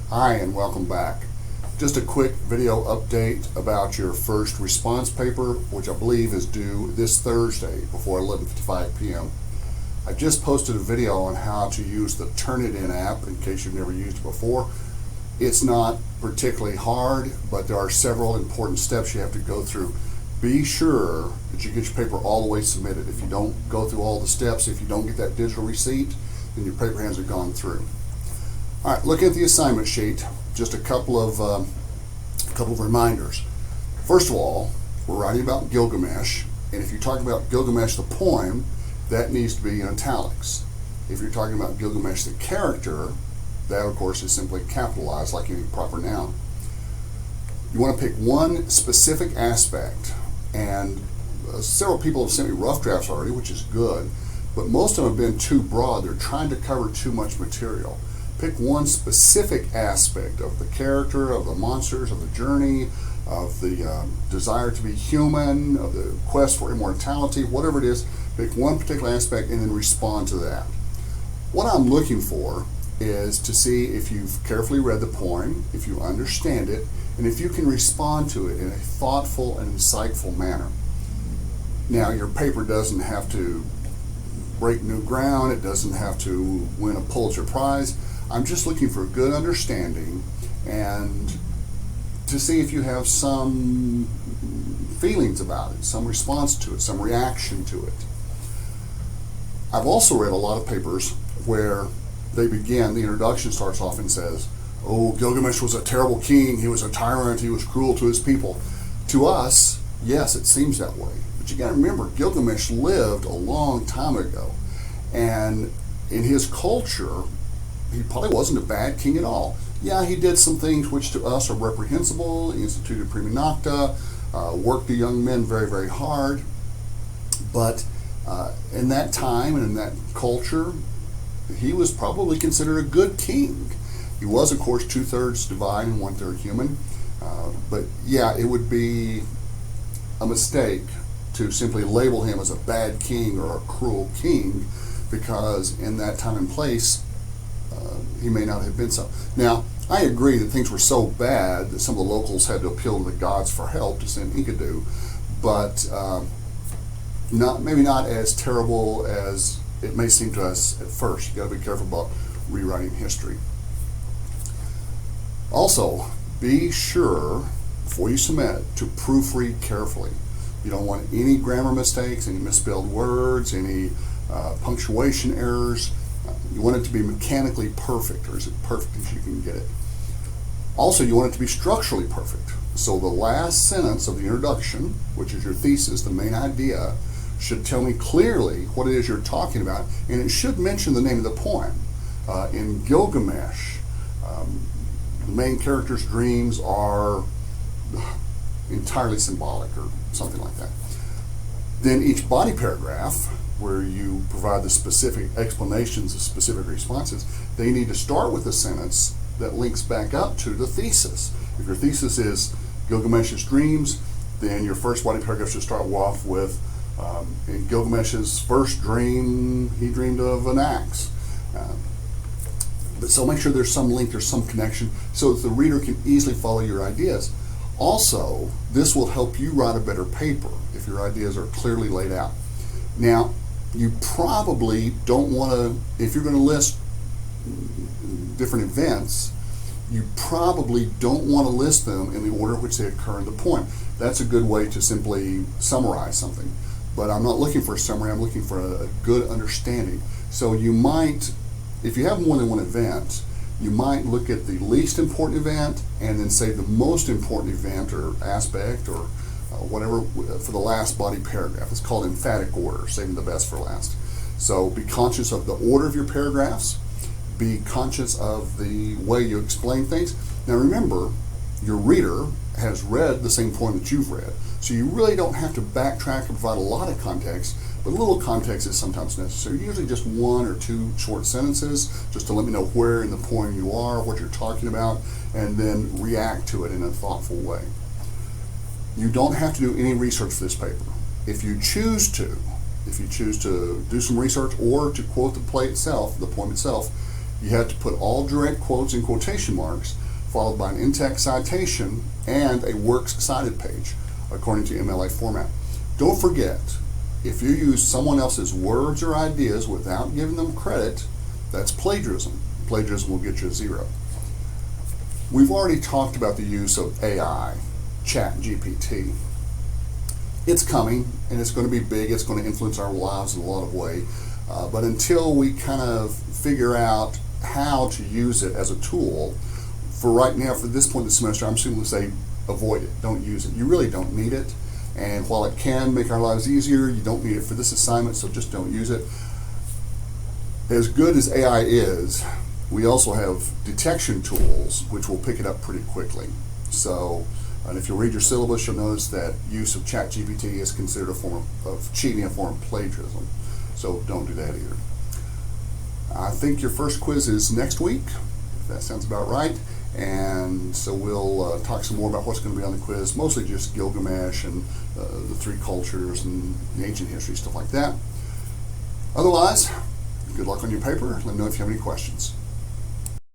Hi and welcome back. Just a quick video update about your first response paper, which I believe is due this Thursday before 11:55 p.m. I just posted a video on how to use the Turnitin app in case you've never used it before. It's not particularly hard, but there are several important steps you have to go through. Be sure that you get your paper all the way submitted. If you don't go through all the steps, if you don't get that digital receipt, then your paper hasn't gone through. All right, looking at the assignment sheet, just a couple of reminders. First of all, we're writing about Gilgamesh, and if you're talking about Gilgamesh the poem, that needs to be in italics. If you're talking about Gilgamesh the character, that of course is simply capitalized like any proper noun. You want to pick one specific aspect, and several people have sent me rough drafts already, which is good, but most of them have been too broad. They're trying to cover too much material. Pick one specific aspect of the character, of the monsters, of the journey, of the desire to be human, of the quest for immortality, whatever it is. Pick one particular aspect and then respond to that. What I'm looking for is to see if you've carefully read the poem, if you understand it, and if you can respond to it in a thoughtful and insightful manner. Now, your paper doesn't have to break new ground. It doesn't have to win a Pulitzer Prize. I'm just looking for a good understanding and to see if you have some feelings about it, some response to it, some reaction to it. I've also read a lot of papers where they begin, the introduction starts off and says, oh, Gilgamesh was a terrible king, he was a tyrant, he was cruel to his people. To us, yes, it seems that way. But you got to remember, Gilgamesh lived a long time ago. And in his culture, he probably wasn't a bad king at all. Yeah, he did some things which to us are reprehensible. He instituted prima nocta, worked the young men very, very hard. But in that time and in that culture, he was probably considered a good king. He was, of course, 2/3 divine and 1/3 human. But yeah, it would be a mistake to simply label him as a bad king or a cruel king, because in that time and place, he may not have been so. Now, I agree that things were so bad that some of the locals had to appeal to the gods for help to send Enkidu, but maybe not as terrible as it may seem to us at first. You got to be careful about rewriting history. Also, be sure before you submit to proofread carefully. You don't want any grammar mistakes, any misspelled words, any punctuation errors. You want it to be mechanically perfect, or as perfect as you can get it. Also, you want it to be structurally perfect. So the last sentence of the introduction, which is your thesis, the main idea, should tell me clearly what it is you're talking about, and it should mention the name of the poem. In Gilgamesh, the main character's dreams are entirely symbolic or something like that. Then each body paragraph, where you provide the specific explanations, the specific responses, they need to start with a sentence that links back up to the thesis. If your thesis is Gilgamesh's dreams, then your first body paragraph should start off with, in Gilgamesh's first dream, he dreamed of an axe. So make sure there's some link, there's some connection, so that the reader can easily follow your ideas. Also, this will help you write a better paper if your ideas are clearly laid out. Now, you probably don't want to, if you're going to list different events, you probably don't want to list them in the order in which they occur in the poem. That's a good way to simply summarize something. But I'm not looking for a summary, I'm looking for a good understanding. So you might, if you have more than one event, you might look at the least important event and then say the most important event or aspect or whatever for the last body paragraph. It's called emphatic order, saving the best for last. So be conscious of the order of your paragraphs. Be conscious of the way you explain things. Now remember, your reader has read the same poem that you've read. So you really don't have to backtrack and provide a lot of context, but a little context is sometimes necessary. Usually just one or two short sentences, just to let me know where in the poem you are, what you're talking about, and then react to it in a thoughtful way. You don't have to do any research for this paper. If you choose to do some research or to quote the play itself, the poem itself, you have to put all direct quotes in quotation marks, followed by an in-text citation and a works cited page, according to MLA format. Don't forget, if you use someone else's words or ideas without giving them credit, that's plagiarism. Plagiarism will get you a 0. We've already talked about the use of AI, ChatGPT. It's coming, and it's going to be big. It's going to influence our lives in a lot of ways. But until we kind of figure out how to use it as a tool, for right now, for this point in the semester, I'm simply going to say avoid it. Don't use it. You really don't need it. And while it can make our lives easier, you don't need it for this assignment, so just don't use it. As good as AI is, we also have detection tools which will pick it up pretty quickly. So, and if you read your syllabus, you'll notice that use of ChatGPT is considered a form of cheating, a form of plagiarism. So don't do that either. I think your first quiz is next week, if that sounds about right. And so we'll talk some more about what's going to be on the quiz, mostly just Gilgamesh and the 3 cultures and the ancient history, stuff like that. Otherwise, good luck on your paper. Let me know if you have any questions.